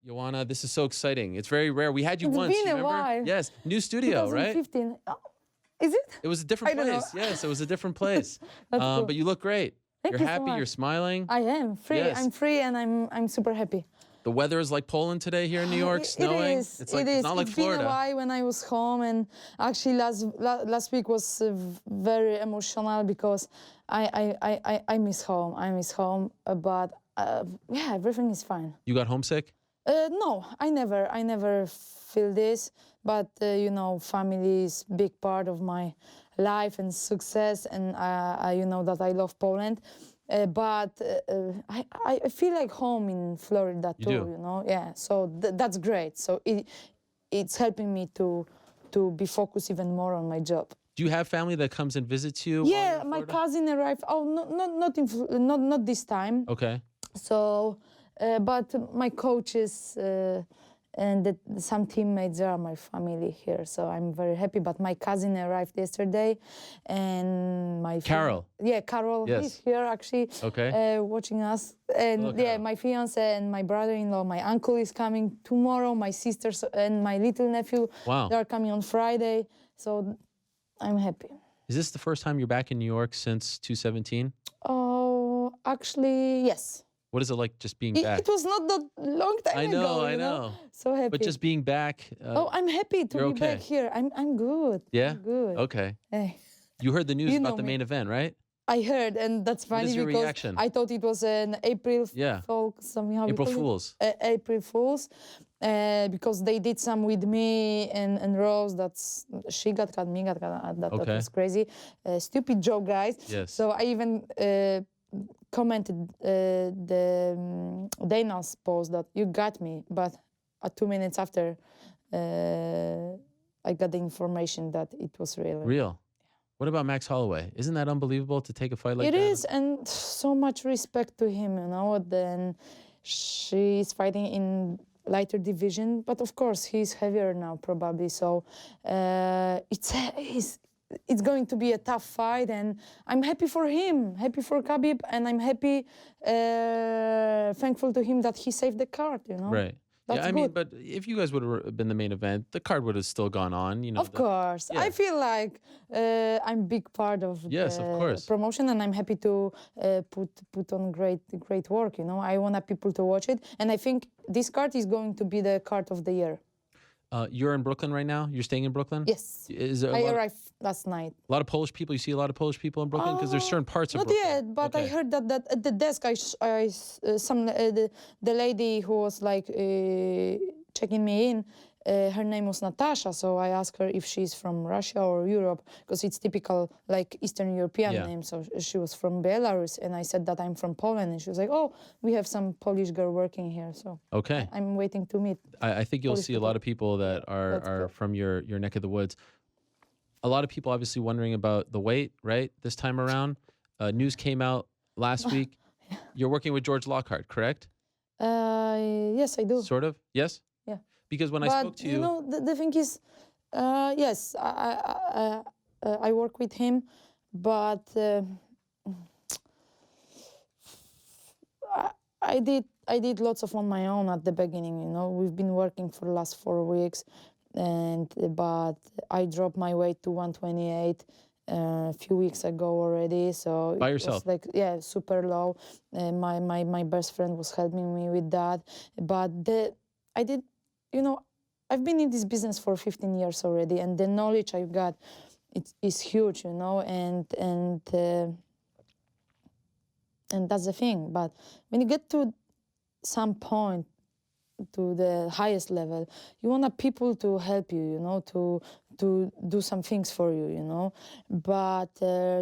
Joanna, this is so exciting. It's very rare. We had you It's once. been You a remember? while. Yes, new studio, right? 2015. Oh, is it? It was a different I don't know. place. Yes, it was a different place. That's cool. But you look great. Thank You're you so happy. much. You're smiling. I am free. Yes. I'm free, and I'm super happy. The weather is like Poland today here in New York, snowing. It is. It's like it's not like It's Florida. been a while when I was home, and actually last week was very emotional because I miss home. I miss home, but yeah, everything is fine. You got homesick? No, I never feel this, but you know, family is big part of my life and success, and you know that I love Poland. But I feel like home in Florida too, you know. Yeah, so that's great. So it's helping me to be focused even more on my job. Do you have family that comes and visits you? Yeah, my cousin arrived. Oh, not this time. Okay. So, but my coaches and some teammates are my family here, so I'm very happy. But my cousin arrived yesterday, and my Carol. Carol Yes. is here actually, watching us. And Hello, yeah, Carol. my fiance and my brother-in-law, my uncle is coming tomorrow. My sisters and my little nephew, Wow. they are coming on Friday. So I'm happy. Is this the first time you're back in New York since 2017? Oh, actually, yes. What is it like just being back? It was not that long time ago. I know. So happy. But just being back. Oh, I'm happy to be back here. I'm good. Yeah? I'm good. Okay. Hey. You heard the news You about know the me. main event, right? I heard, and that's funny is your because reaction? I thought it was an April Fool, April Fools. April Fools, because they did some with me and Rose. She got cut, me got cut. That was crazy. Stupid joke, guys. Yes. So I even commented the Dana's post that you got me, but 2 minutes after, I got the information that it was real. Real. What about Max Holloway? Isn't that unbelievable to take a fight like that? It is, and so much respect to him, you know. Then she's fighting in lighter division, but of course he's heavier now probably. So it's going to be a tough fight, and I'm happy for him, happy for Khabib, and I'm happy, thankful to him that he saved the card, you know. Right. That's yeah, I good. mean, but if you guys would have been the main event, the card would have still gone on, you know. Of course. Yeah. I feel like I'm big part of the promotion, and I'm happy to put on great work, you know. I want people to watch it, and I think this card is going to be the card of the year. You're in Brooklyn right now? You're staying in Brooklyn? Yes. I arrived last night. A lot of Polish people? You see a lot of Polish people in Brooklyn? Because there's certain parts of Brooklyn. Not yet, but I heard that at the desk, the lady who was like checking me in, her name was Natasha, so I asked her if she's from Russia or Europe, because it's typical like Eastern European name. So she was from Belarus, and I said that I'm from Poland, and she was like, "Oh, we have some Polish girl working here." So I'm waiting to meet. I think you'll see a lot of people that are from your neck of the woods. A lot of people obviously wondering about the weight, right? This time around, news came out last week. You're working with George Lockhart, correct? Yes, I do. Sort of. Yes. Yeah. Because when I spoke to you, you know, the thing is, yes, I work with him, but I did lots of on my own at the beginning. You know, we've been working for the last 4 weeks, but I dropped my weight to 128 a few weeks ago already. So by it yourself, was like super low. My best friend was helping me with that, but I did. You know, I've been in this business for 15 years already, and the knowledge I've got, it is huge, you know, and that's the thing. But when you get to some point, to the highest level, you want people to help you, you know, to do some things for you, you know. But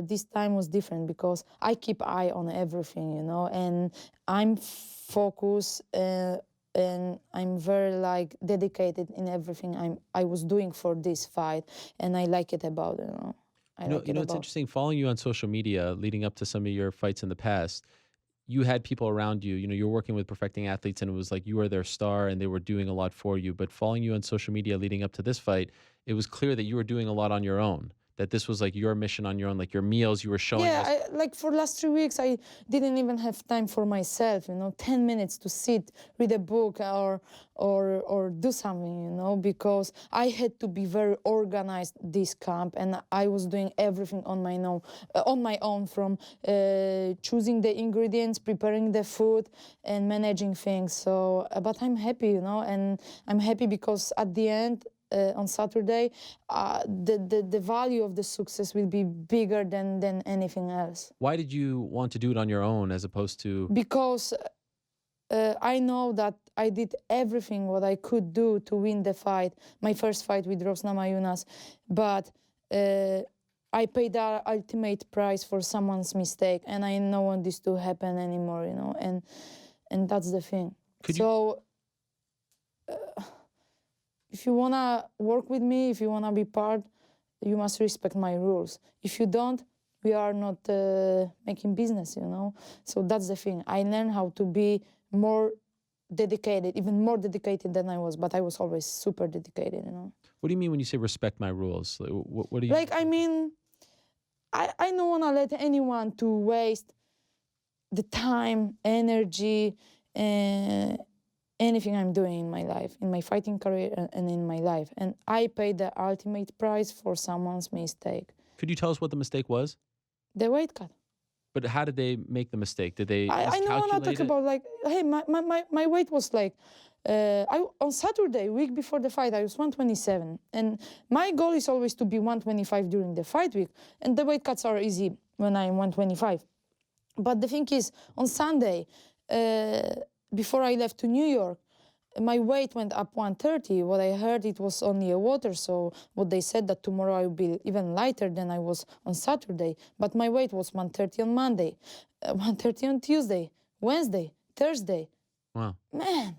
this time was different because I keep eye on everything, you know, and I'm focused. And I'm very like dedicated in everything I was doing for this fight, and I like it about it. You know, it's interesting. Following you on social media, leading up to some of your fights in the past, you had people around you. You know, you're working with Perfecting Athletes, and it was like you were their star, and they were doing a lot for you. But following you on social media, leading up to this fight, it was clear that you were doing a lot on your own. that this was like your mission on your own, like your meals you were showing us? Like for last 3 weeks, I didn't even have time for myself, 10 minutes to sit, read a book or do something, because I had to be very organized this camp, and I was doing everything on my own from choosing the ingredients, preparing the food, and managing things. So, but I'm happy, and I'm happy because at the end, on Saturday, the value of the success will be bigger than anything else. Why did you want to do it on your own as opposed to? Because I know that I did everything what I could do to win the fight, my first fight with Rose Namajunas, but I paid the ultimate price for someone's mistake, and I don't want this to happen anymore, and that's the thing. If you wanna work with me, if you wanna be part, you must respect my rules. If you don't, we are not making business, So that's the thing. I learned how to be more dedicated, even more dedicated than I was, but I was always super dedicated, What do you mean when you say respect my rules? Like, what do you? Like, I mean, I don't wanna let anyone to waste the time, energy, anything I'm doing in my life, in my fighting career and in my life. And I paid the ultimate price for someone's mistake. Could you tell us what the mistake was? The weight cut. But how did they make the mistake? Did they I don't want to talk about, like, hey, my weight was like, on Saturday, week before the fight, I was 127. And my goal is always to be 125 during the fight week. And the weight cuts are easy when I'm 125. But the thing is, on Sunday, before I left to New York, my weight went up 130. What I heard, it was only a water, so what they said that tomorrow I will be even lighter than I was on Saturday. But my weight was 130 on Monday, 130 on Tuesday, Wednesday, Thursday. Wow. Man,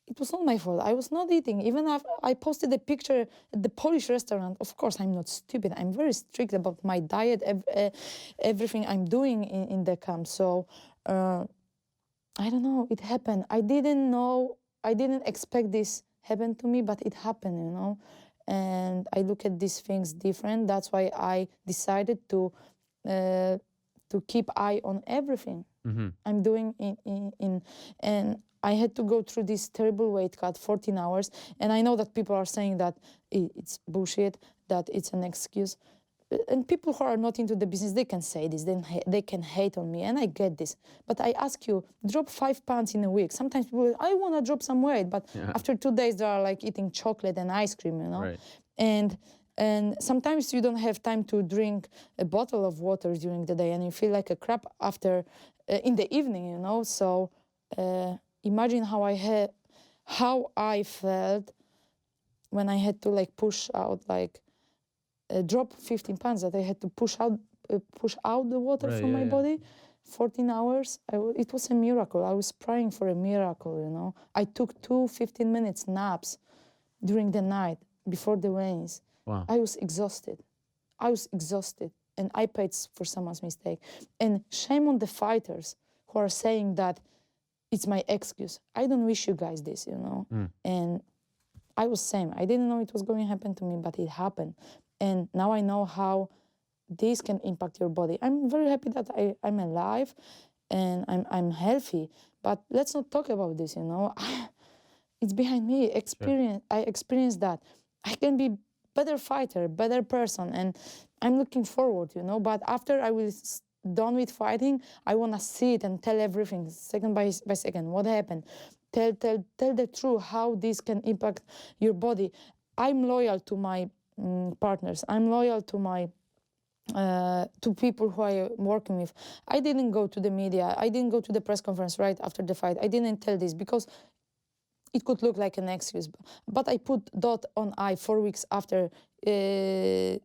it was not my fault. I was not eating. Even after I posted a picture at the Polish restaurant. Of course, I'm not stupid. I'm very strict about my diet, everything I'm doing in the camp. So, I don't know, it happened. I didn't expect this happen to me, but it happened, And I look at these things different. That's why I decided to keep eye on everything I'm doing and I had to go through this terrible weight cut, 14 hours. And I know that people are saying that it's bullshit, that it's an excuse. And people who are not into the business, they can say this, then they can hate on me, and I get this. But I ask you, drop 5 pounds in a week. Sometimes people, I want to drop some weight, but after 2 days, they are like eating chocolate and ice cream, Right. And sometimes you don't have time to drink a bottle of water during the day, and you feel like a crap after in the evening, So imagine how I felt when I had to push out drop 15 pounds, that I had to push out the water from my body. 14 hours, it was a miracle. I was praying for a miracle, I took 2 15-minute naps during the night before the weigh-ins. Wow. I was exhausted, and I paid for someone's mistake. And shame on the fighters who are saying that it's my excuse. I don't wish you guys this, And I was same. I didn't know it was going to happen to me, but it happened. And now I know how this can impact your body. I'm very happy that I'm alive and I'm healthy. But let's not talk about this, It's behind me. I experienced that. I can be better fighter, better person, and I'm looking forward, But after I will done with fighting, I want to see it and tell everything, second by second, what happened. Tell the truth, how this can impact your body. I'm loyal to my partners. I'm loyal to my to people who I'm working with. I didn't go to the media. I didn't go to the press conference right after the fight. I didn't tell this because it could look like an excuse. But I put dot on I 4 weeks after the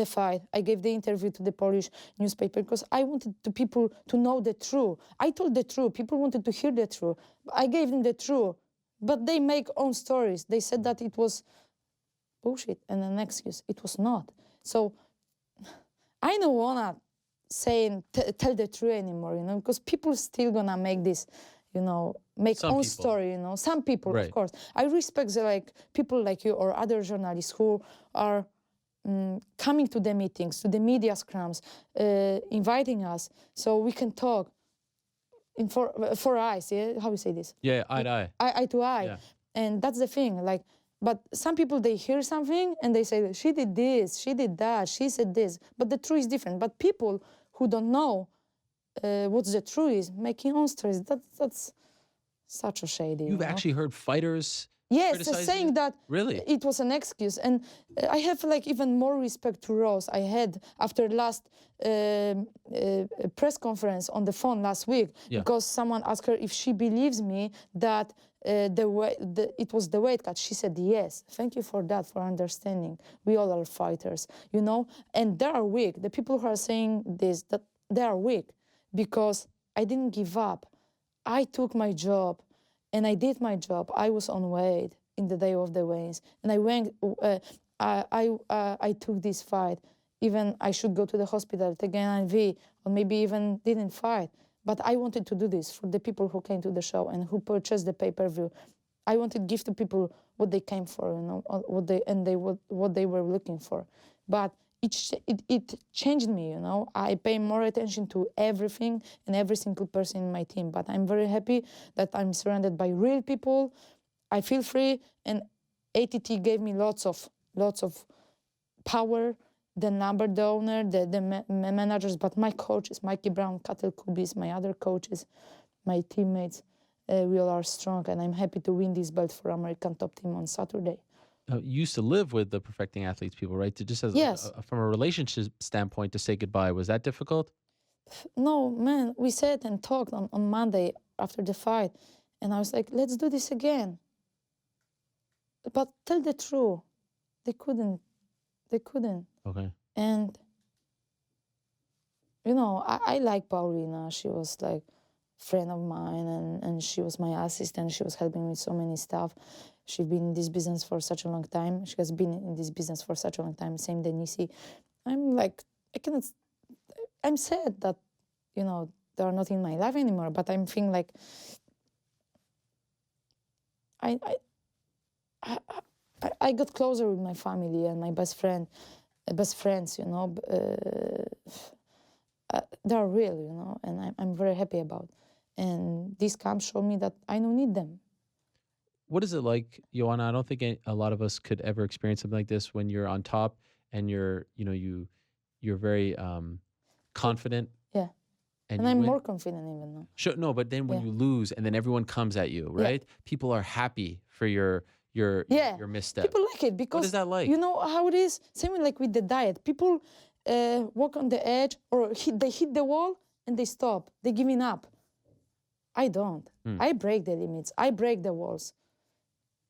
fight. I gave the interview to the Polish newspaper because I wanted the people to know the truth. I told the truth. People wanted to hear the truth. I gave them the truth. But they make own stories. They said that it was bullshit and an excuse. It was not. So I don't wanna tell the truth anymore, because people still gonna make this, make Some own people. story, Some people, Right. of course. I respect people like you or other journalists who are coming to the meetings, to the media scrums, inviting us so we can talk in for eyes. Yeah, how we say this? Yeah, eye to eye. Eye to eye. Yeah. And that's the thing. Like, but some people, they hear something and they say, she did this, she did that, she said this. But the truth is different. But people who don't know what's the truth is making own stories. That's such a shady. You've actually heard fighters yes, criticize saying you? that Really? it was an excuse. And I have like even more respect to Rose. I had after last press conference on the phone last week because someone asked her if she believes me that it was the weight cut. She said yes. Thank you for that, for understanding. We all are fighters, you know. And they are weak. The people who are saying this, that they are weak because I didn't give up. I took my job. And I did my job. I was on weight in the day of the weigh-ins, and I went. I took this fight. Even I should go to the hospital, take an IV, or maybe even didn't fight. But I wanted to do this for the people who came to the show and who purchased the pay-per-view. I wanted to give to people what they came for, you know, what they were looking for. But it changed me, you know. I pay more attention to everything and every single person in my team. But I'm very happy that I'm surrounded by real people. I feel free, and ATT gave me lots of power. The owner, the managers, but my coaches, Mikey Brown, Katel Kubis, my other coaches, my teammates, we all are strong, and I'm happy to win this belt for American Top Team on Saturday. You used to live with the Perfecting Athletes people, right? To just as from a relationship standpoint, to say goodbye, was that difficult? No, man. We sat and talked on Monday after the fight, and I was like, "Let's do this again." But tell the truth, they couldn't. They couldn't. Okay. And you know, I like Paulina. She was like friend of mine, and she was my assistant. She was helping me with so many stuff. She's been in this business for such a long time. She has been in this business for such a long time. Same Denisi. I'm like, I'm sad that, you know, they are not in my life anymore. But I'm feeling like I got closer with my family and my best friends, you know. They're real, you know, and I'm very happy about. And this camp showed me that I don't need them. What is it like, Joanna? I don't think a lot of us could ever experience something like this when you're on top and you're very confident. Yeah. And I'm more confident even now. Sure, no, but then when you lose and then everyone comes at you, right? Yeah. People are happy for your misstep. People like it because what is that like? You know how it is? Same like with the diet. People walk on the edge or they hit the wall and they stop. They're giving up. I don't. I break the limits. I break the walls.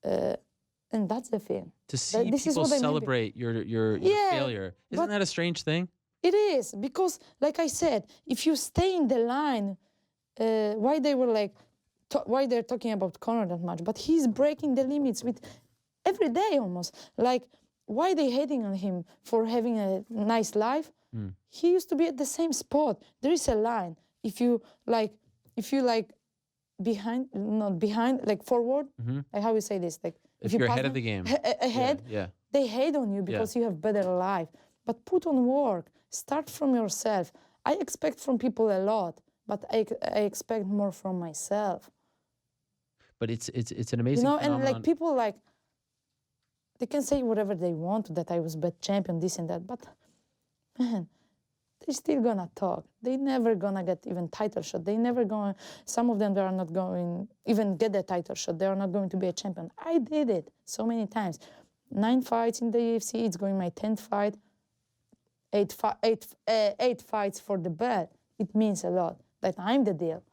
And that's the thing. To see people celebrate your failure, isn't that a strange thing? It is, because like I said, if you stay in the line, why they're talking about Conor that much, but he's breaking the limits with every day almost. Like, why they hating on him for having a nice life? He used to be at the same spot. There is a line. If you behind, not behind, like forward, like how we say this, like if you're ahead of the game, ahead, they hate on you because you have better life. But put on work, start from yourself. I expect from people a lot, but I expect more from myself. But it's an amazing phenomenon. And like people like, they can say whatever they want, that I was bad champion, this and that, but man, they're still gonna talk. They never gonna get even title shot. They never gonna, some of them, they are not going even get the title shot. They are not going to be a champion. I did it so many times. 9 fights in the UFC, it's going my 10th fight. 8 fights for the belt. It means a lot that I'm the deal,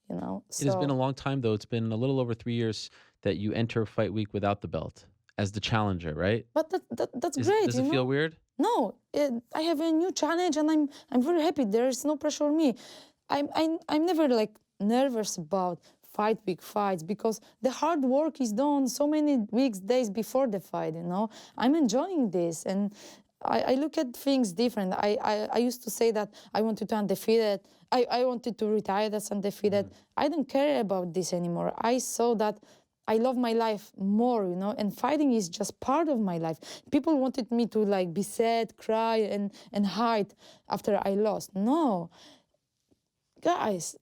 you know. It has been a long time, though. It's been a little over 3 years that you enter Fight Week without the belt as the challenger, right? But that's great. Does it feel weird? No, I have a new challenge, and I'm very happy. There is no pressure on me. I'm never like nervous about Fight Week fights because the hard work is done so many weeks, days before the fight. You know, I'm enjoying this, and I look at things different. I used to say that I wanted to undefeated. I wanted to retire as undefeated. I don't care about this anymore. I saw that I love my life more, you know, and fighting is just part of my life. People wanted me to like be sad, cry, and hide after I lost. No, guys,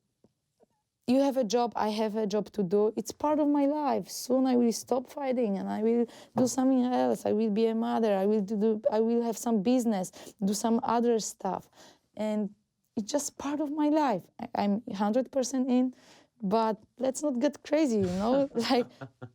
you have a job, I have a job to do. It's part of my life. Soon I will stop fighting and I will do something else. I will be a mother. I will have some business, do some other stuff, and it's just part of my life. I'm 100% in. But let's not get crazy, you know, like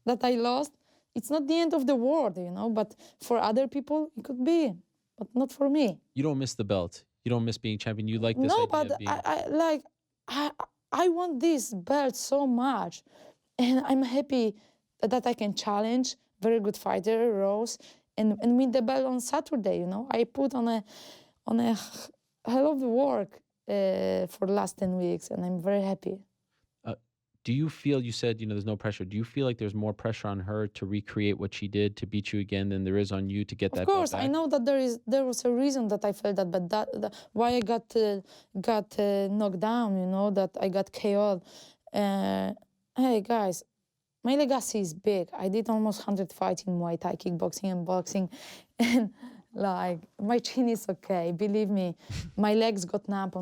that I lost. It's not the end of the world, you know, but for other people, it could be, but not for me. You don't miss the belt. You don't miss being champion. You like this No, idea but of being... I want this belt so much. And I'm happy that I can challenge very good fighter, Rose, and win the belt on Saturday, you know. I put on a hell of work for the last 10 weeks, and I'm very happy. Do you feel, you said, you know, there's no pressure. Do you feel like there's more pressure on her to recreate what she did to beat you again than there is on you to get that belt back? Of course, I know that there was a reason that I felt that, but why I got knocked down, you know, that I got KO'd. Hey, guys, my legacy is big. I did almost 100 fights in Muay Thai, kickboxing, and boxing. And, like, my chin is okay. Believe me, my legs got numb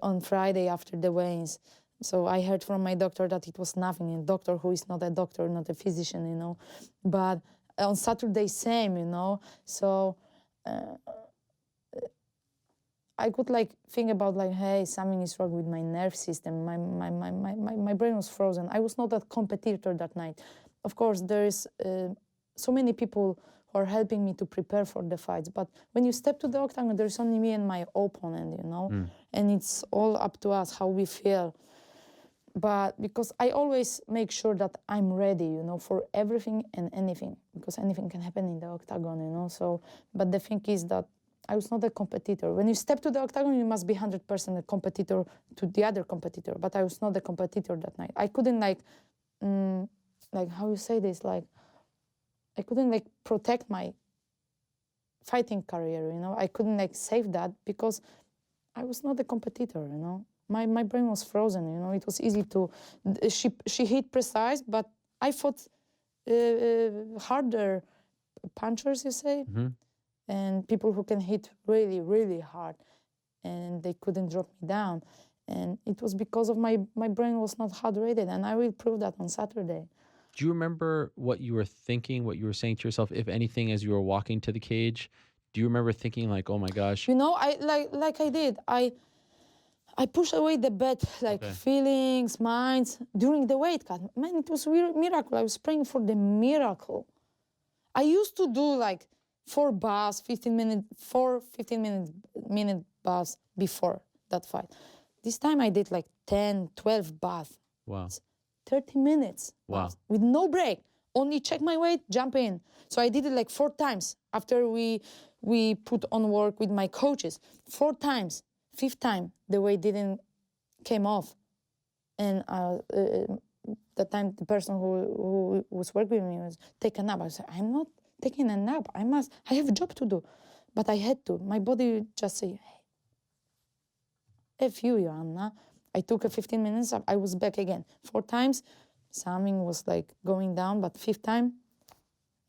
on Friday after the weigh-ins. So I heard from my doctor that it was nothing, a doctor who is not a doctor, not a physician, you know. But on Saturday, same, you know. So I could like think about like, hey, something is wrong with my nerve system. My brain was frozen. I was not a competitor that night. Of course, there is so many people who are helping me to prepare for the fights. But when you step to the octagon, there's only me and my opponent, you know. And it's all up to us how we feel. But because I always make sure that I'm ready, you know, for everything and anything, because anything can happen in the octagon, you know. So, but the thing is that I was not a competitor. When you step to the octagon, you must be 100% a competitor to the other competitor. But I was not a competitor that night. I couldn't like how you say this, like, I couldn't like protect my fighting career, you know. I couldn't like save that because I was not a competitor, you know. My brain was frozen, you know. It was easy to, she hit precise, but I fought harder punchers, you say, and people who can hit really, really hard, and they couldn't drop me down. And it was because of my brain was not hard rated, and I will prove that on Saturday. Do you remember what you were thinking, what you were saying to yourself, if anything, as you were walking to the cage? Do you remember thinking like, oh my gosh? You know, I like I did. I pushed away the bad feelings, minds during the weight cut. Man, it was a miracle. I was praying for the miracle. I used to do like 4 bars, 15-minute bars before that fight. This time I did like 10, 12 bars. Wow. 30 minutes. Wow. With no break. Only check my weight, jump in. So I did it like 4 times after we put on work with my coaches. 4 times. 5th time, the weight didn't came off. And that time, the person who was working with me was take a nap. I said, I'm not taking a nap. I have a job to do. But I had to. My body just say, hey, F you, Joanna. I took a 15 minutes, I was back again. 4 times, something was like going down, but 5th time,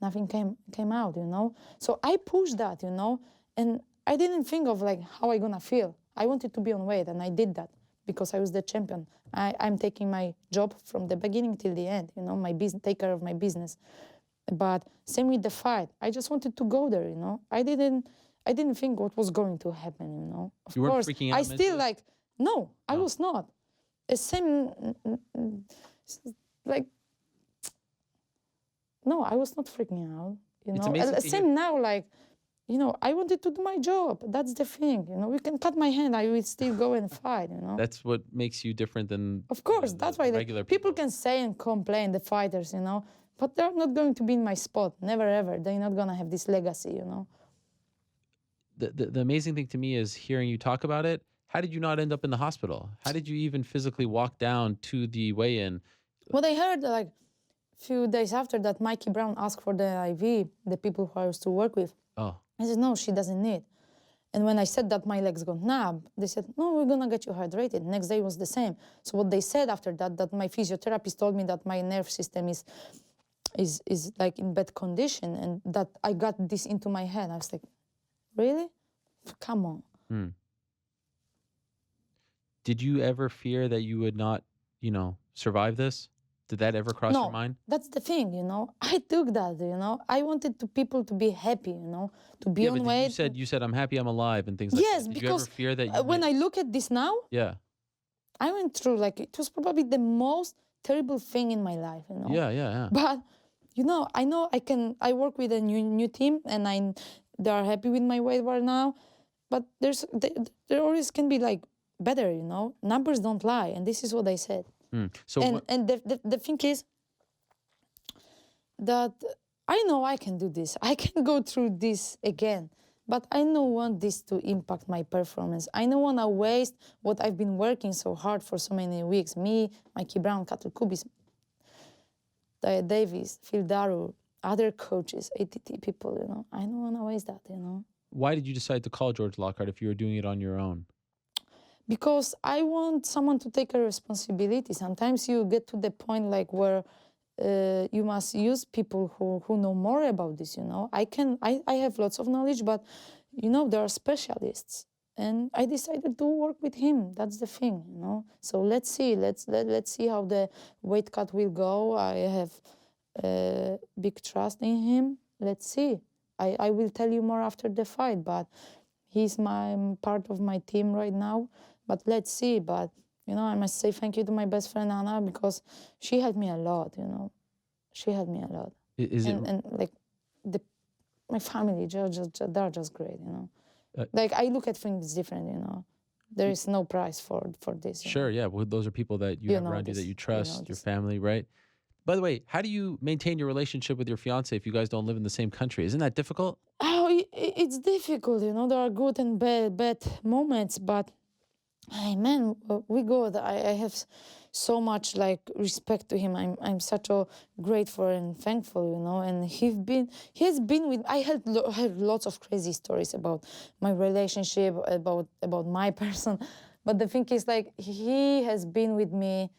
nothing came out, you know? So I pushed that, you know? And I didn't think of like how I gonna feel. I wanted to be on weight, and I did that because I was the champion. I'm taking my job from the beginning till the end, you know, my business, take care of my business. But same with the fight. I just wanted to go there, you know. I didn't think what was going to happen, you know. Of you weren't course, freaking out I still mentally? like, no, I was not. The same, like, no, I was not freaking out, you It's know. amazing to Same hear. now, like, you know, I wanted to do my job. That's the thing, you know. You can cut my hand, I will still go and fight, you know. That's what makes you different than... Of course, the that's why regular people can say and complain, the fighters, you know, but they're not going to be in my spot, never ever. They're not gonna have this legacy, you know. The amazing thing to me is hearing you talk about it. How did you not end up in the hospital? How did you even physically walk down to the weigh-in? What I heard, like, few days after that, Mikey Brown asked for the IV, the people who I used to work with. Oh, I said, no, she doesn't need. And when I said that my legs got numb, they said, no, we're gonna get you hydrated. Next day was the same. So what they said after that, that my physiotherapist told me that my nerve system is is like in bad condition, and that I got this into my head. I was like, really? Come on. Did you ever fear that you would not, survive this? Did that ever cross your mind? That's the thing, I took that, I wanted people to be happy, to be on weight. You said I'm happy I'm alive and things like Yes, that. Did because you ever fear that you when I look at this now, Yeah. I went through, like, it was probably the most terrible thing in my life, Yeah. But, I know I work with a new team, and they are happy with my weight right now, but there always can be, like, better, Numbers don't lie, and this is what I said. So and the thing is that I know I can do this. I can go through this again, but I don't want this to impact my performance. I don't want to waste what I've been working so hard for so many weeks. Me, Mikey Brown, Katul Kubis, Daya Davis, Phil Daru, other coaches, ATT people, I don't want to waste that, Why did you decide to call George Lockhart if you were doing it on your own? Because I want someone to take a responsibility. Sometimes you get to the point like where you must use people who know more about this, I have lots of knowledge, but, there are specialists. And I decided to work with him. That's the thing, So let's see. Let's see how the weight cut will go. I have big trust in him. Let's see. I will tell you more after the fight, but he's part of my team right now. But let's see. But, I must say thank you to my best friend, Anna, because she helped me a lot, She helped me a lot. And like, my family, they're just great, Like, I look at things different, There is no price for this. Sure, yeah. Well, those are people that you have around you that you trust, your family, right? By the way, how do you maintain your relationship with your fiance if you guys don't live in the same country? Isn't that difficult? Oh, it's difficult, There are good and bad moments, but hey, man, we go. I have so much like respect to him. I'm such a grateful and thankful, And he has been with. I have lots of crazy stories about my relationship, about my person, but the thing is, like, he has been with me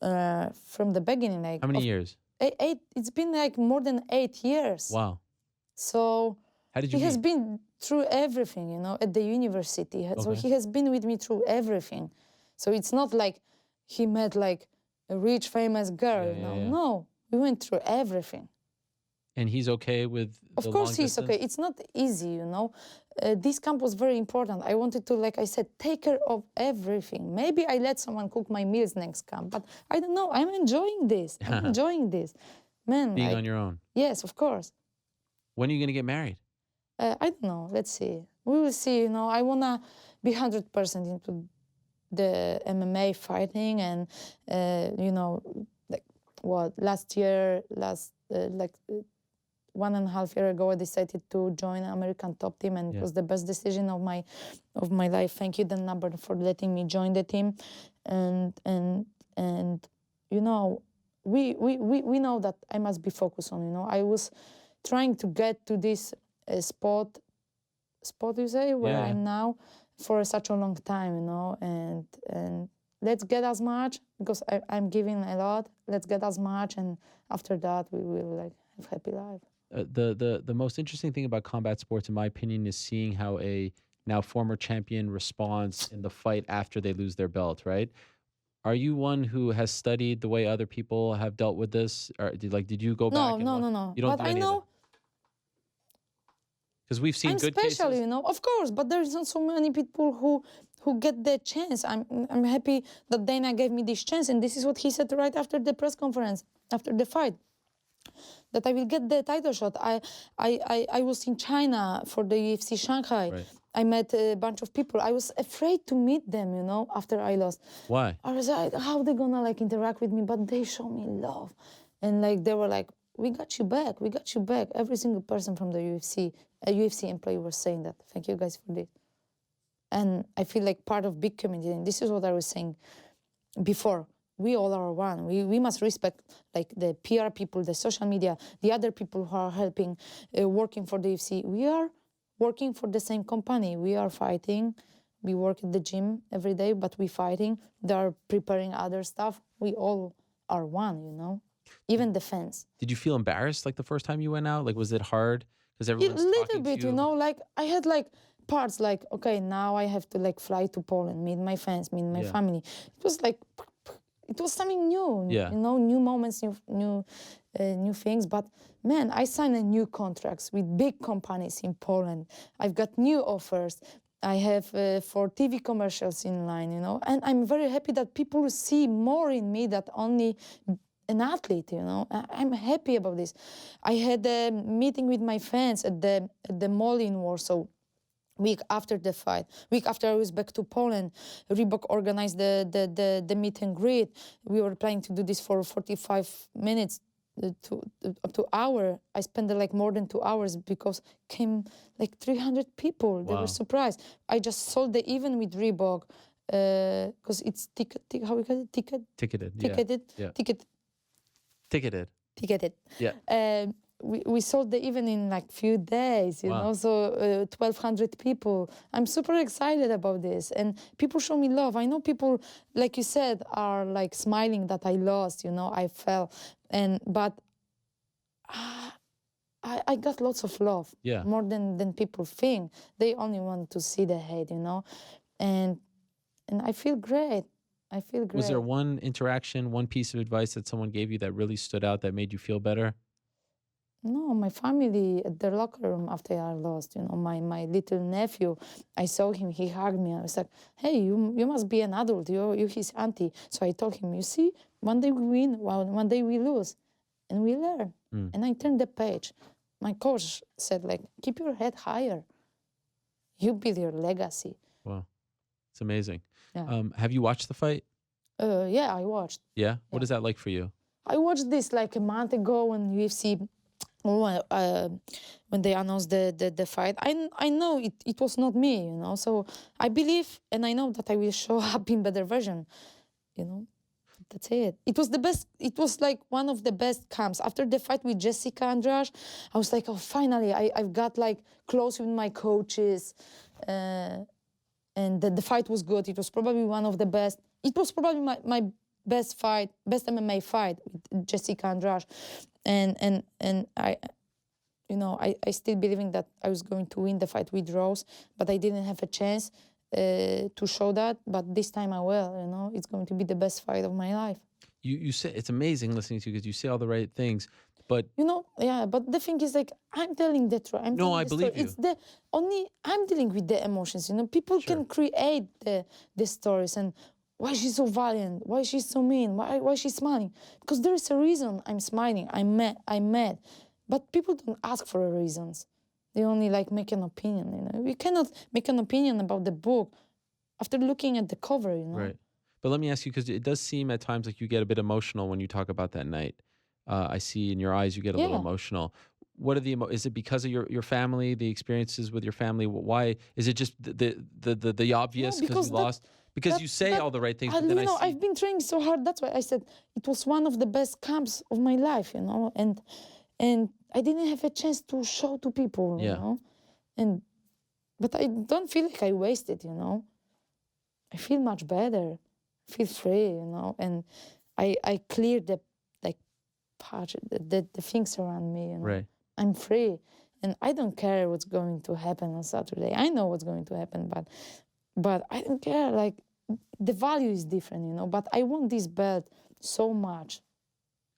from the beginning. Like, how many years? 8. It's been like more than 8 years. Wow. So how did you? He has been through everything, at the university. So he has been with me through everything. So it's not like he met like a rich, famous girl. No, we went through everything. And he's okay with the Of course long he's distance? okay. It's not easy, This camp was very important. I wanted to, like I said, take care of everything. Maybe I let someone cook my meals next camp, but I don't know. I'm enjoying this. I'm enjoying this. Man, being on your own. Yes, of course. When are you going to get married? I don't know. Let's see. We will see. I want to be 100% into the MMA fighting. And, like, last year, like 1.5 years ago, I decided to join American top team. And it was the best decision of my life. Thank you, Dan Nabber, for letting me join the team. And we know that I must be focused on, I was trying to get to this spot you say, where I'm now for such a long time, and let's get as much, because I'm giving a lot. Let's get as much, and after that we will like have happy life. The most interesting thing about combat sports, in my opinion, is seeing how a now former champion responds in the fight after they lose their belt, right? Are you one who has studied the way other people have dealt with this? Or did you go back? No. You don't but do any I know. of that? Because we've seen I'm good special, cases. Of course, but there's not so many people who get the chance. I'm happy that Dana gave me this chance, and this is what he said right after the press conference, after the fight, that I will get the title shot. I was in China for the UFC Shanghai. Right. I met a bunch of people. I was afraid to meet them, after I lost. Why? I was like, how they gonna like interact with me? But they show me love, and like they were like, we got you back. We got you back. Every single person from the UFC, a UFC employee was saying that. Thank you guys for this. And I feel like part of big community. And this is what I was saying before. We all are one. We must respect like the PR people, the social media, the other people who are helping, working for the UFC. We are working for the same company. We are fighting. We work at the gym every day, but we fighting. They are preparing other stuff. We all are one, even the fans. Did you feel embarrassed like the first time you went out? Like, was it hard? Because A everyone's little talking bit, to you. like I had like parts like, okay, now I have to like fly to Poland, meet my fans, meet my family. It was like, it was something new, Yeah. new moments, new things. But man, I signed a new contracts with big companies in Poland. I've got new offers. I have 4 TV commercials in line, and I'm very happy that people see more in me than only an athlete, I'm happy about this. I had a meeting with my fans at the mall in Warsaw. Week after the fight, week after I was back to Poland, Reebok organized the meet and greet. We were planning to do this for 45 minutes up to hour. I spent like more than 2 hours because came like 300 people. They were surprised. I just sold the event with Reebok because it's how we call it? Ticketed. Ticketed. Yeah. We sold the event in like few days, so 1,200 people. I'm super excited about this, and people show me love. I know people, like you said, are like smiling that I lost, I fell, but I got lots of love, more than people think. They only want to see the hate, and I feel great. I feel great. Was there one interaction, one piece of advice that someone gave you that really stood out that made you feel better? No, my family at their locker room after I lost, my little nephew, I saw him, he hugged me. I was like, hey, you must be an adult, you're his auntie. So I told him, you see, one day we win, one day we lose, and we learn. And I turned the page. My coach said, like, keep your head higher. You build your legacy. Wow, it's amazing. Yeah. Have you watched the fight? Yeah, I watched. Yeah? What is that like for you? I watched this like a month ago when UFC... when they announced the fight, I know it was not me, so I believe and I know that I will show up in better version, that's it. It was the best. It was like one of the best camps. After the fight with Jessica Andrade, I was like, oh, finally, I've got like close with my coaches, and the fight was good. It was probably one of the best. It was probably my best fight, best MMA fight with Jessica Andrade. And I, I still believing that I was going to win the fight with Rose, but I didn't have a chance to show that. But this time I will, it's going to be the best fight of my life. You say, it's amazing listening to you because you say all the right things, but... but the thing is, like, I'm telling the truth. No, I believe you. It's I'm dealing with the emotions, People can create the stories and why she's so violent, why she's so mean, why she's smiling. Because there is a reason I'm smiling, I'm mad. But people don't ask for reasons. They only like make an opinion, You cannot make an opinion about the book after looking at the cover, Right. But let me ask you, because it does seem at times like you get a bit emotional when you talk about that night. I see in your eyes you get a little emotional. What are is it because of your family, the experiences with your family? Why is it just the obvious because you lost? Because you say all the right things. But then I've been training so hard. That's why I said it was one of the best camps of my life, and I didn't have a chance to show to people, but I don't feel like I wasted, I feel much better, I feel free, and I cleared the patch, the things around me, Right. I'm free, and I don't care what's going to happen on Saturday. I know what's going to happen, but I don't care. Like, the value is different, But I want this belt so much.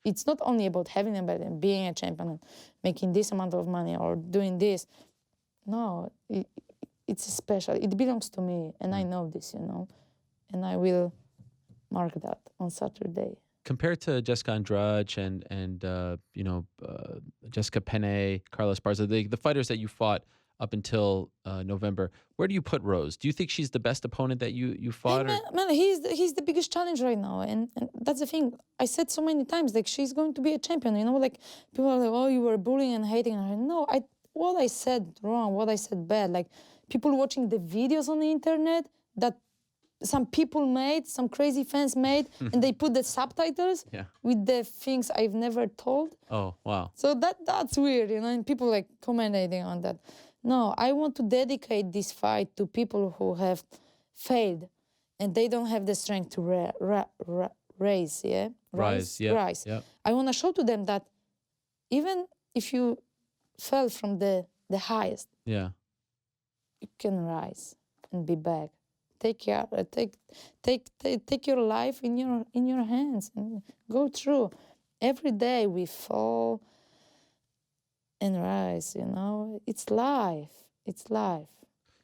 It's not only about having a belt and being a champion and making this amount of money or doing this. No, it's special. It belongs to me, and I know this, and I will mark that on Saturday. Compared to Jessica Andrade and Jessica Penne, Carlos Barza, the fighters that you fought up until November, where do you put Rose? Do you think she's the best opponent that you fought? Man, he's the biggest challenge right now, and that's the thing. I said so many times, like, she's going to be a champion. Like, people are like, oh, you were bullying and hating her. No, what I said wrong, what I said bad. Like, people watching the videos on the internet that some people made, some crazy fans made, and they put the subtitles with the things I've never told. Oh, wow. So that's weird, and people like commenting on that. No, I want to dedicate this fight to people who have failed and they don't have the strength to raise, yeah? Rise, yeah, Rise. yeah. I want to show to them that even if you fell from the highest, Yeah. you can rise and be back. Take care, take your life in your hands and go through. Every day we fall and rise, you know. It's life. It's life.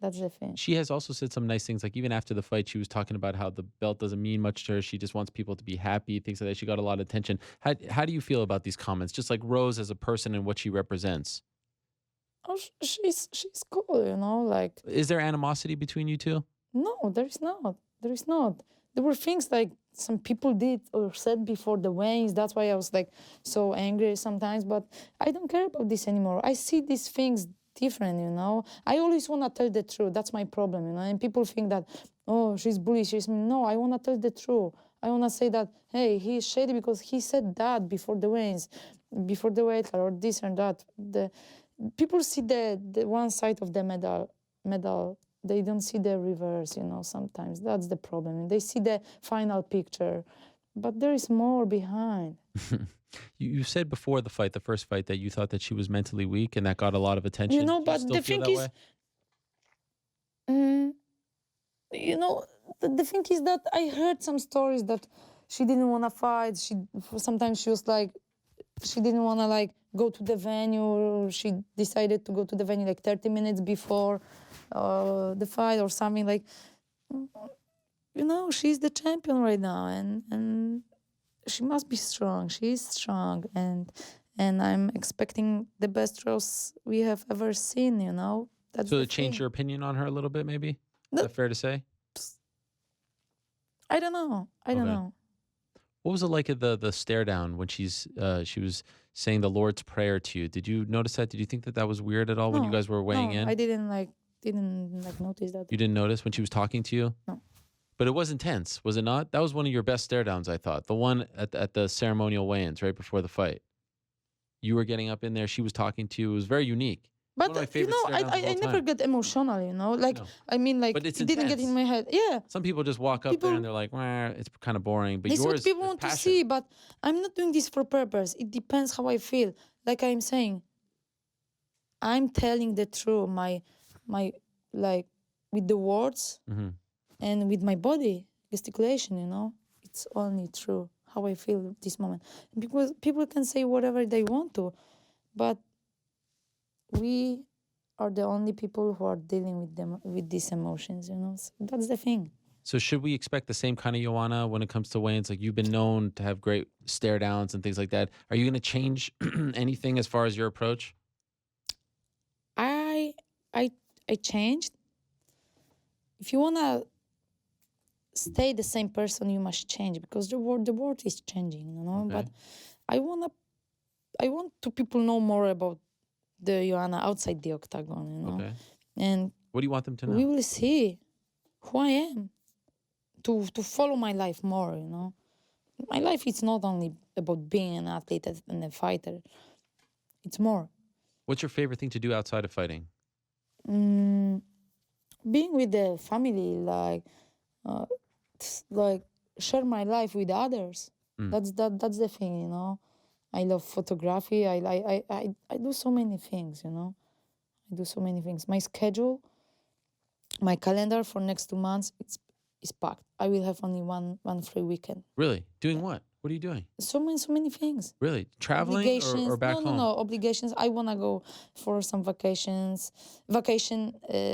That's the thing. She has also said some nice things. Like even after the fight, she was talking about how the belt doesn't mean much to her. She just wants people to be happy, things like that. She got a lot of attention. How do you feel about these comments? Just like Rose as a person and what she represents. Oh, she's cool, you know. Like, Is there animosity between you two? no, there is not. There is not. There were things like some people did or said before the weigh-ins. That's why I was like so angry sometimes. But I don't care about this anymore. I see these things different, you know. I always want to tell the truth. That's my problem, you know. And people think that, oh, she's bully. No, I want to tell the truth. I want to say that, hey, he's shady because he said that before the weigh-ins, before the weight cut, or this and that. People see the one side of the medal. They don't see the reverse, you know, sometimes. That's the problem. They see the final picture, but there is more behind. You said before the fight, the first fight, that you thought that she was mentally weak and that got a lot of attention. You know, Do you but still the feel thing that is, way? you know, the thing is that I heard some stories that she didn't want to fight. Sometimes she was like, she didn't want to like go to the venue. She decided to go to the venue like 30 minutes before the fight or something. Like, you know, she's the champion right now, and she must be strong. She is strong, and I'm expecting the best Rose we have ever seen. You know, that's So the it changed thing. your opinion on her a little bit, maybe? Is No. that fair to say? I don't know. I don't Okay. know. What was it like at the stare down when she was saying the Lord's Prayer to you? Did you notice that? Did you think that that was weird at all when you guys were weighing in? I didn't notice that. You didn't notice when she was talking to you? No. But it was intense, was it not? That was one of your best stare downs, I thought. The one at the ceremonial weigh-ins right before the fight. You were getting up in there. She was talking to you. It was very unique. But One of my you favorite know, stare downs of I all never time. get emotional. You know, like No. I mean, like But it's it didn't get in my head. Yeah. Some people just walk up there People- and they're like, "Wah, it's kind of boring." But It's yours, what people is want to passion. see, but I'm not doing this for purpose. It depends how I feel. Like I'm saying, I'm telling the truth. My like with the words Mm-hmm. and with my body gesticulation. You know, it's only true how I feel at this moment. Because people can say whatever they want to, but we are the only people who are dealing with them with these emotions. You know, so that's the thing. So should we expect the same kind of Joanna when it comes to weigh-ins? Like you've been known to have great stare downs and things like that. Are you going to change anything as far as your approach? I changed. If you wanna stay the same person, you must change because the world is changing, you know. Okay. But I want to people know more about the Joanna outside the octagon, you know. Okay. And What do you want them to know? we will see who I am. To follow my life more, you know. My life is not only about being an athlete and a fighter. It's more. What's your favorite thing to do outside of fighting? Being with the family, like share my life with others. That's the thing, you know. I love photography. I do so many things, you know. I do so many things. My schedule, my calendar for next 2 months, is packed. I will have only one free weekend. Really? Doing what? What are you doing? So many things. Really? Traveling Obligations. or back home? No, obligations. I wanna go for some vacation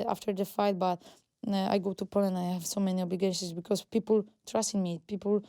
after the fight, but I go to Poland. I have so many obligations because people trust in me. People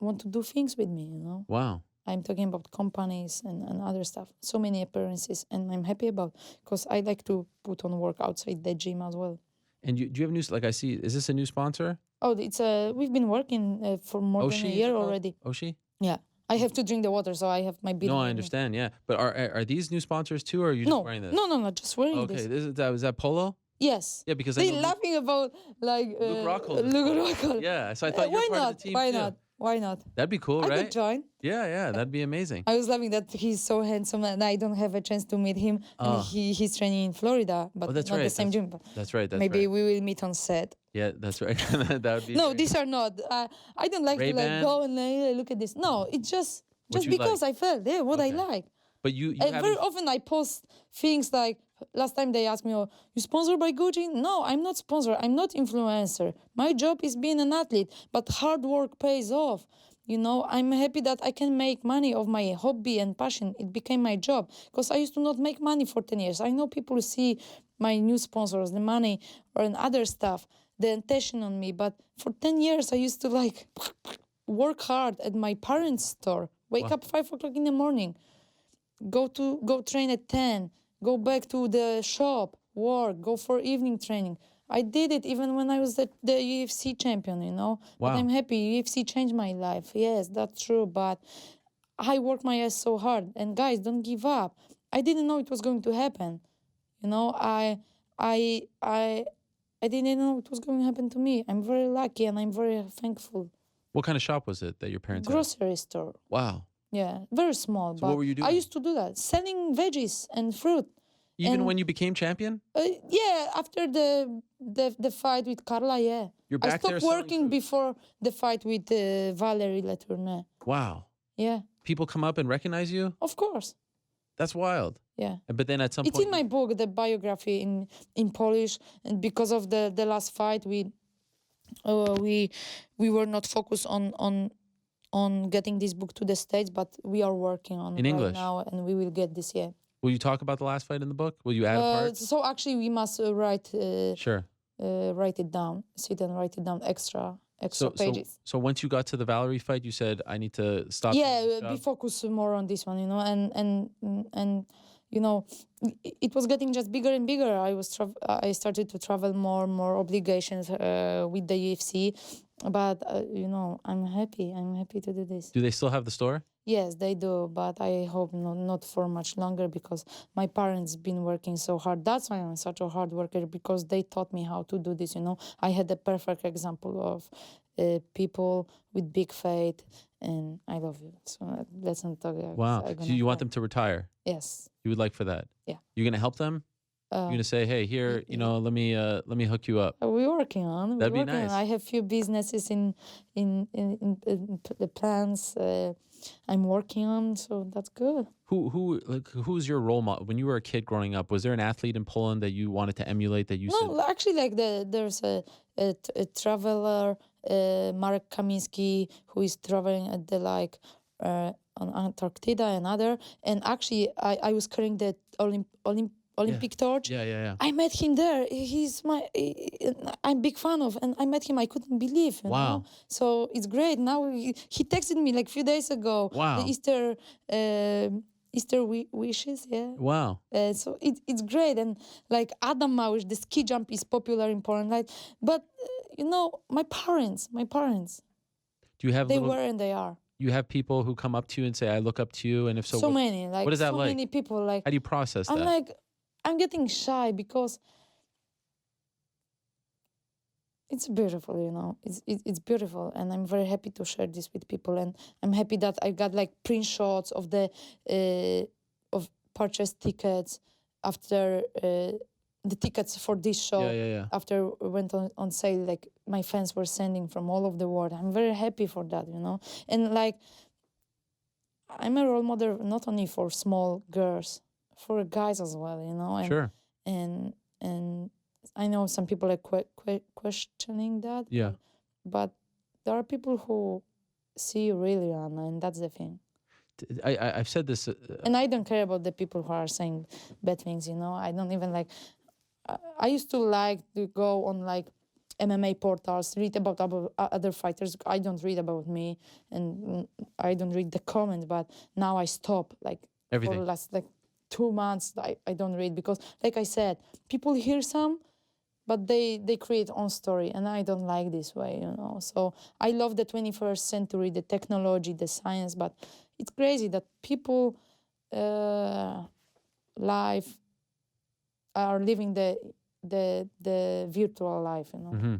want to do things with me. You know. Wow. I'm talking about companies and other stuff. So many appearances, and I'm happy about because I like to put on work outside the gym as well. And do you have news? Like I see, is this a new sponsor? Oh, it's we've been working for more than a Oshi, year already. Oshi? Yeah, I have to drink the water, so I have my beer. No, I understand. Yeah, but are these new sponsors too, or are you just wearing this? No, just wearing Okay, this. is that Polo? Yes. Yeah, because They I know laughing about like Luke Rockhold. Luke Rockhold. Yeah, so I thought you Why were part not? of the team Why too. not? Why not? That'd be cool, I right? could join. Yeah, that'd be amazing. I was laughing that he's so handsome and I don't have a chance to meet him. And he's training in Florida, but Oh, that's not right. the same gym. But That's right. That's maybe right. we will meet on set. Yeah, that's right. That would be No, very- these are not. I don't like to like Ray-Ban? go and like, "Hey, look at this." No, it's just What you because like. I felt what I Okay. like. But you Very haven't. often I post things like last time they asked me, "Oh, you sponsored by Gucci?" No, I'm not sponsored. I'm not influencer. My job is being an athlete, but hard work pays off. You know, I'm happy that I can make money of my hobby and passion. It became my job because I used to not make money for 10 years. I know people see my new sponsors, the money or and other stuff, the attention on me. But for 10 years, I used to like work hard at my parents' store, wake Wow. up 5 o'clock in the morning, go train at 10, go back to the shop, work, go for evening training. I did it even when I was the UFC champion, you know. But Wow. I'm happy. UFC changed my life. Yes, that's true. But I worked my ass so hard. And guys, don't give up. I didn't know it was going to happen. You know, I didn't know it was going to happen to me. I'm very lucky and I'm very thankful. What kind of shop was it that your parents had? Grocery store. Wow. Yeah, very small. So but what were you I doing? used to do that, selling veggies and fruit. Even And- when you became champion? Yeah, after the fight with Carla, yeah. You're I back there stopped selling working food. before the fight with Valerie Letourneau. Wow. Yeah, People come up and recognize you? of course. That's wild. Yeah. But then at some It's point, in my book, the biography in Polish, and because of the last fight, we were not focused on getting this book to the States, but we are working on In right English? now, and we will get this year. will you talk about the last fight in the book? Will you add a part? So actually, we must Sure. write it down, sit and write it down, extra pages. So once you got to the Valerie fight, you said, I need to stop. Yeah, doing this be job." focused more on this one, you know, and you know, it was getting just bigger and bigger. I started to travel more obligations with the UFC, but you know, I'm happy to do this. Do they still have the store? Yes, they do, but I hope not for much longer because my parents been working so hard. That's why I'm such a hard worker, because they taught me how to do this, you know. I had a perfect example of people with big faith, and I love you. So let's not talk about Wow. I'm So gonna you want cry. them to retire? Yes. You would like for that? Yeah. You're gonna help them? You're gonna say, hey, here, you know, let me hook you up. We're working on. That'd be we're working on. nice. I have few businesses in the plans. I'm working on, so that's good. Who's your role model? When you were a kid growing up, was there an athlete in Poland that you wanted to emulate that you No, said? actually, like there's a traveler, Marek Kamiński, who is traveling at the on Antarctica and other. And actually, I was carrying the Olympic torch. Yeah. I met him there. I'm big fan of, and I met him. I couldn't believe. You Wow. know? So it's great. Now he texted me like a few days ago. Wow. The Easter wishes. Yeah. Wow. So it's great. And like Adam Małysz, the ski jump is popular in Poland. Like, but you know, my parents, Do you have they little, were and they are. you have people who come up to you and say, I look up to you, and if so, So what, many, like what is that so like? many people. Like How do you process I'm that? like, I'm getting shy because it's beautiful, you know. It's beautiful, and I'm very happy to share this with people. And I'm happy that I got like print shots of the of purchased tickets after the tickets for this show. Yeah. After it went on sale, like my fans were sending from all over the world. I'm very happy for that, you know. And like, I'm a role model not only for small girls, for guys as well, you know. And, Sure. And I know some people are questioning that. Yeah. But there are people who see you really, Anna, and that's the thing. I've said this. And I don't care about the people who are saying bad things, you know. I don't even like. I used to like to go on like MMA portals, read about other fighters. I don't read about me, and I don't read the comments. But now I stop. Like Everything. for the last like 2 months, I don't read because, like I said, people hear some, but they create own story, and I don't like this way, you know. So I love the 21st century, the technology, the science, but it's crazy that people life are living the virtual life, you know. Mm-hmm.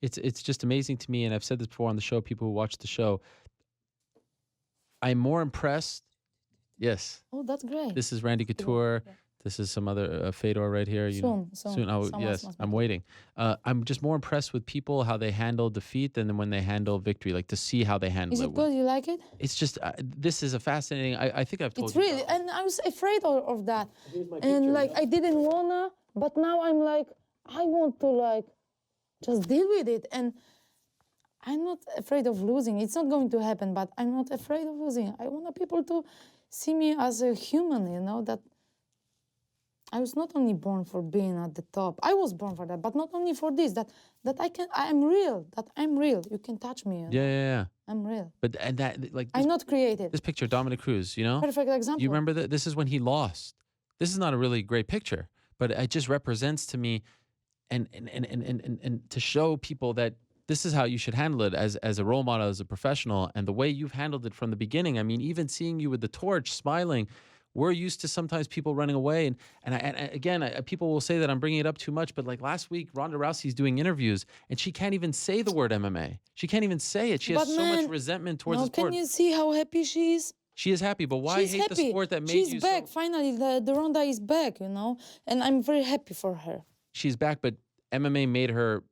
It's just amazing to me, and I've said this before on the show. People who watch the show, I'm more impressed. Yes. Oh, that's great. This is Randy Couture. Yeah. This is some other Fedor right here. You know, Soon. Oh, Someone yes, must I'm make it. waiting. I'm just more impressed with people how they handle defeat than when they handle victory. Like to see how they handle Is it good? You like it? It's just this is a fascinating. I think I've told It's you. really, about this. and I was afraid of that. Here's my And picture, like, you know? I didn't wanna, but now I'm like, I want to like, just deal with it. And I'm not afraid of losing. It's not going to happen, but I'm not afraid of losing. I want people to see me as a human, you know, that I was not only born for being at the top. I was born for that, but not only for this, that I'm real, that I'm real. You can touch me, you know? Yeah. I'm real. But and that like I'm not created. this picture, Dominic Cruz. You know, Perfect example. you remember that this is when he lost. This is not a really great picture, but it just represents to me, and to show people that this is how you should handle it as a role model, as a professional, and the way you've handled it from the beginning. I mean, even seeing you with the torch, smiling. We're used to sometimes people running away, and people will say that I'm bringing it up too much, but like last week, Ronda Rousey's doing interviews, and she can't even say the word MMA. She can't even say it. She has so much resentment towards the sport. Can you see how happy she is? She is happy, but why She's hate happy. the sport that made She's you back. so... Finally, the Ronda is back, you know, and I'm very happy for her. She's back, but MMA made her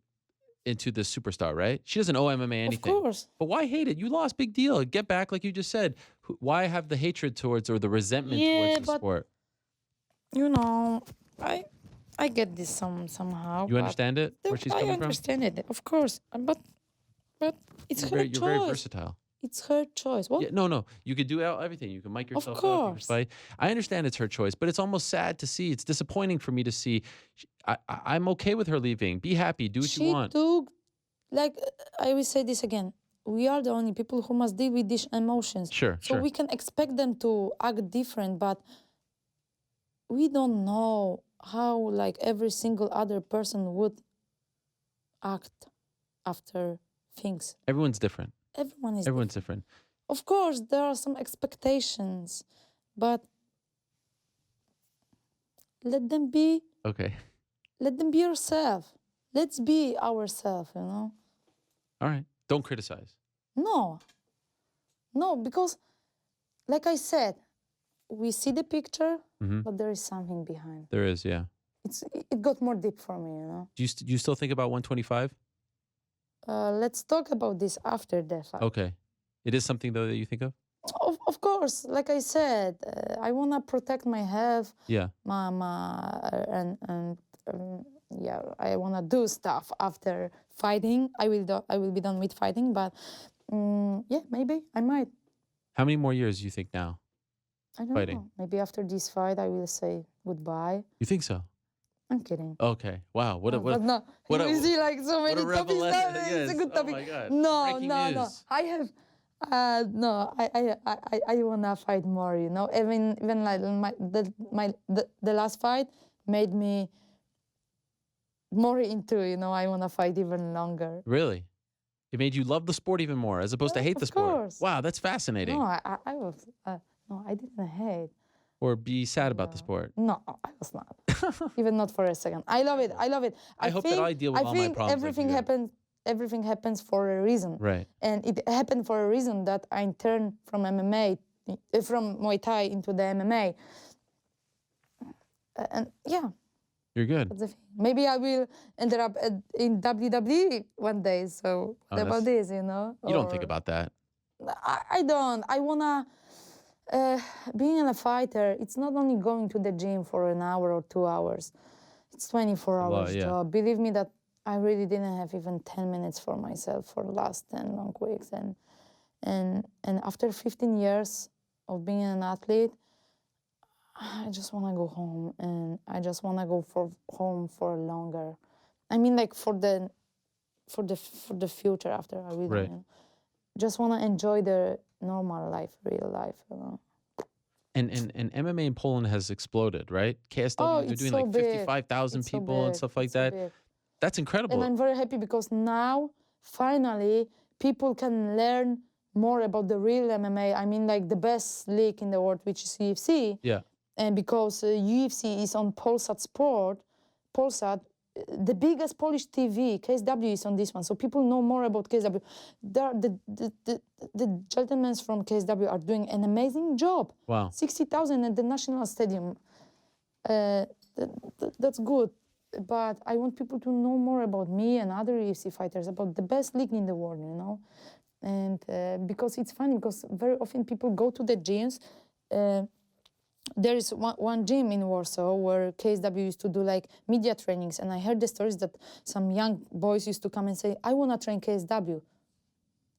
into the superstar, right? She doesn't owe MMA anything. Of course. But why hate it? You lost, big deal. Get back, like you just said. Why have the hatred towards or the resentment towards the sport? You know, I get this somehow. You understand it? Where she's coming from? I understand it, of course, but it's her choice. You're very versatile. It's her choice. What? Yeah, no. You could do everything. You can mic yourself Of up. You can course. fight. I understand it's her choice, but it's almost sad to see. It's disappointing for me to see. I'm okay with her leaving. Be happy. Do what you want. She took, like, I will say this again. We are the only people who must deal with these emotions. Sure. So we can expect them to act different, but we don't know how, like, every single other person would act after things. Everyone's different. Everyone's different. Of course, there are some expectations, but let them be. Okay. Let them be yourself. Let's be ourselves, you know? All right. Don't criticize. No, because, like I said, we see the picture, but there is something behind. There is, yeah. It got more deep for me, you know? Do you still think about 125? Let's talk about this after the fight. Okay. It is something, though, that you think of? Of course, like I said, I want to protect my health. Yeah. Yeah, I want to do stuff after fighting. I will be done with fighting, but yeah, maybe I might. How many more years do you think now? I don't Fighting. know. Maybe after this fight, I will say goodbye. You think so? I'm kidding. Okay. Wow. What you see, like, so many topics. It's a good topic. Oh my God. No. News. I have. No, I wanna fight more. You know, even like the last fight made me more into. You know, I wanna fight even longer. Really? It made you love the sport even more, as opposed to hate the sport. Course. Wow, that's fascinating. No, I was. No, I didn't hate. Or be sad about the sport. No, I was not. Even not for a second. I love it. I hope that I deal with all my problems. Everything happens for a reason. Right. And it happened for a reason that I turned from MMA, from Muay Thai into the MMA. And yeah. You're good. That's the thing. Maybe I will end up in WWE one day. So what about this, you know? You don't think about that. I don't. I wanna. Being a fighter, it's not only going to the gym for an hour or 2 hours. It's 24 hours job. Believe me that I really didn't have even 10 minutes for myself for the last 10 long weeks. And after 15 years of being an athlete, I just want to go home, and I just want to go home for longer. I mean, like for the future after I really, you know, just want to enjoy the normal life, real life, you know. And MMA in Poland has exploded, right? KSW, they're doing like 55,000 people and stuff like that. That's incredible. And I'm very happy because now, finally, people can learn more about the real MMA. I mean, like the best league in the world, which is UFC. Yeah. And because UFC is on Polsat Sport, the biggest Polish TV, KSW is on this one, so people know more about KSW. The gentlemen from KSW are doing an amazing job. Wow. 60,000 at the National Stadium. That's good. But I want people to know more about me and other UFC fighters, about the best league in the world, you know? And because it's funny, because very often people go to the gyms. There is one gym in Warsaw where KSW used to do like media trainings, and I heard the stories that some young boys used to come and say, I want to train KSW.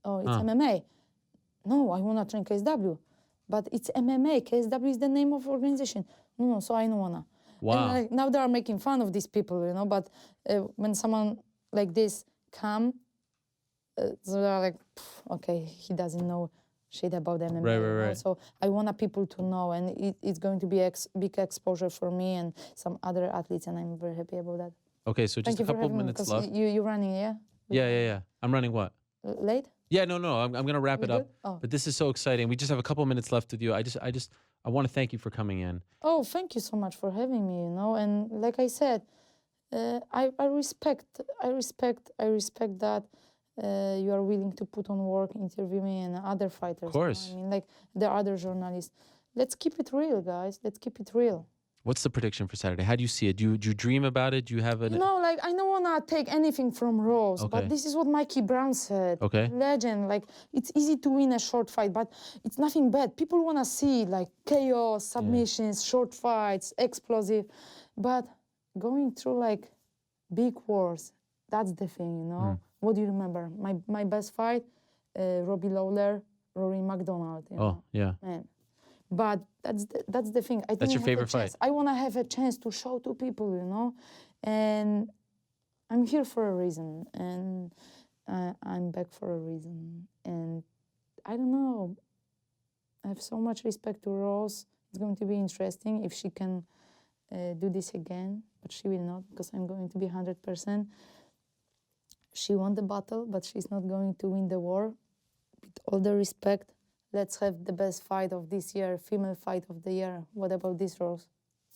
Oh, it's MMA. No, I want to train KSW. But it's MMA. KSW is the name of organization. No, so I don't want to. Wow. And now they are making fun of these people, you know, but when someone like this come, so they're like, okay, he doesn't know shit about MMA. Right, you know? right. So I want people to know, and it's going to be big exposure for me and some other athletes, and I'm very happy about that. Okay, so just Thank you a for couple having me, minutes because left. you're running, yeah? Yeah. I'm running what? Late? Yeah, no. I'm gonna wrap it We up. good? Oh. But this is so exciting. We just have a couple minutes left with you. I want to thank you for coming in. Oh, thank you so much for having me, you know. And like I said, I respect that you are willing to put on work, interview me and other fighters. Of course. You know? I mean, like the other journalists. Let's keep it real, guys. Let's keep it real. What's the prediction for Saturday? How do you see it? Do you dream about it? Do you have an... You know, like, I don't want to take anything from Rose, Okay. but this is what Mikey Brown said. Okay. Legend. Like, it's easy to win a short fight, but it's nothing bad. People want to see, like, chaos, submissions, short fights, explosive. But going through, like, big wars, that's the thing, you know? What do you remember? My best fight, Robbie Lawler, Rory McDonald. You know? yeah. Man. But that's the thing. That's your favorite fight? I want to have a chance to show to people, you know, and I'm here for a reason, and I'm back for a reason, and I don't know. I have so much respect to Rose. It's going to be interesting if she can do this again, but she will not, because I'm going to be 100%. She won the battle, but she's not going to win the war. With all the respect. Let's have the best fight of this year, female fight of the year. What about this, Rose?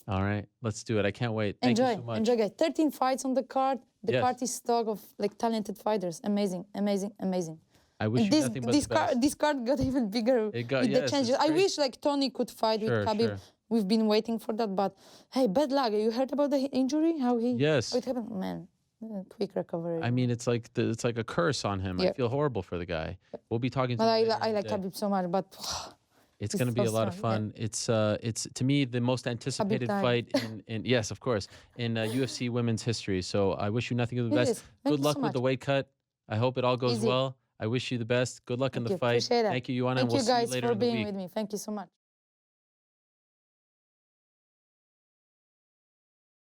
All right, let's do it. I can't wait. Thank you so much. Enjoy, guys. 13 fights on the card. The Yes. card is stock of like talented fighters. Amazing. I wish you nothing but the best. This card got even bigger It got, with yes, the changes. it's I crazy. wish like Tony could fight Sure, with Khabib. sure. We've been waiting for that, but hey, bad luck. You heard about the injury? How Yes. it happened? Man, quick recovery. I mean, it's like a curse on him. I Yeah. feel horrible for the guy. We'll be talking to But him later I in the like day. Khabib so much, but It's he's going to be so a lot of strong, fun. It's to me the most anticipated time. fight in yes, of course, in UFC women's history. So I wish you nothing but the It best. is. Thank Good you luck so with the much. weight cut. I hope it all goes Easy. well. I wish you the best. Good luck in Thank the you. fight. Appreciate that. Thank you, Joanna. Thank and we'll you see guys you later for in the being week. with me. Thank you so much.